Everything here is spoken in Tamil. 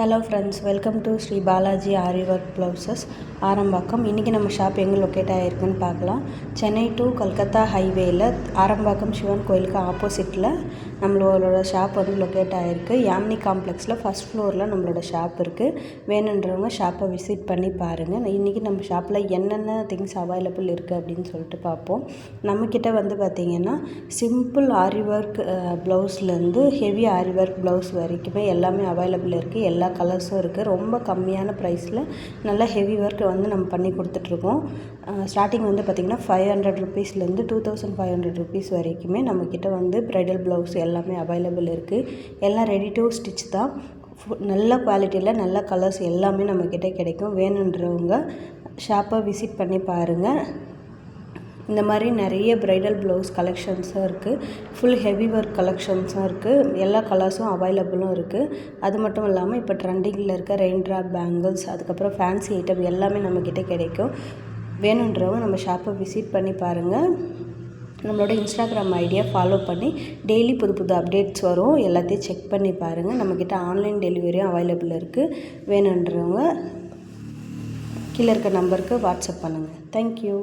Hello friends, welcome to Sri Balaji Aari work blouses Arambakkam. இன்றைக்கி நம்ம ஷாப் எங்கே லொக்கேட் ஆகிருக்குன்னு பார்க்கலாம். சென்னை டு கல்கத்தா ஹைவேயில் ஆரம்பாக்கம் சிவன் கோயிலுக்கு ஆப்போசிட்டில் நம்மளோட ஷாப் வந்து லொக்கேட் ஆகிருக்கு. யாமினி காம்ப்ளெக்ஸில் ஃபஸ்ட் ஃப்ளோரில் நம்மளோட ஷாப் இருக்குது. வேணுன்றவங்க ஷாப்பை விசிட் பண்ணி பாருங்கள். இன்றைக்கி நம்ம ஷாப்பில் என்னென்ன திங்ஸ் அவைலபிள் இருக்குது அப்படின்னு சொல்லிட்டு பார்ப்போம். நம்மக்கிட்ட வந்து பார்த்திங்கன்னா சிம்பிள் ஆரி ஒர்க் ப்ளவுஸ்லேருந்து ஹெவி ஆரி ஒர்க் ப்ளவுஸ் வரைக்குமே எல்லாமே அவைலபிள் இருக்குது. எல்லா கலர்ஸும் இருக்குது. ரொம்ப கம்மியான ப்ரைஸில் நல்ல ஹெவி ஒர்க் வந்து நம்ம பண்ணி கொடுத்துட்ருக்கோம். ஸ்டார்டிங் வந்து பார்த்திங்கன்னா 500 ருபீஸ்லேருந்து 2500 ருபீஸ் வரைக்குமே நம்மக்கிட்ட வந்து ப்ரைடல் ப்ளவுஸ் எல்லாமே அவைலபிள் இருக்குது. எல்லாம் ரெடி டு ஸ்டிச் தான். நல்ல குவாலிட்டியில் நல்ல கலர்ஸ் எல்லாமே நம்மக்கிட்ட கிடைக்கும். வேணுன்றவங்க ஷாப்பை விசிட் பண்ணி பாருங்கள். இந்த மாதிரி நிறைய ப்ரைடல் ப்ளவுஸ் கலெக்ஷன்ஸும் இருக்குது. ஃபுல் ஹெவி ஒர்க் கலெக்ஷன்ஸும் இருக்குது. எல்லா கலர்ஸும் அவைலபிளும் இருக்குது. அது மட்டும் இல்லாமல் இப்போ ட்ரெண்டிங்கில் இருக்க ரெயின் ட்ராப் பேங்கிள்ஸ், அதுக்கப்புறம் ஃபேன்சி ஐட்டம் எல்லாமே நம்மக்கிட்ட கிடைக்கும். வேணுன்றவங்க நம்ம ஷாப்பை விசிட் பண்ணி பாருங்கள். நம்மளோட இன்ஸ்டாகிராம் ஐடியா ஃபாலோ பண்ணி டெய்லி புது புது அப்டேட்ஸ் வரும். எல்லாத்தையும் செக் பண்ணி பாருங்கள். நம்மக்கிட்ட ஆன்லைன் டெலிவரியும் அவைலபிள் இருக்குது. வேணுன்றவங்க கீழே இருக்க நம்பருக்கு வாட்ஸ்அப் பண்ணுங்கள். தேங்க்யூ.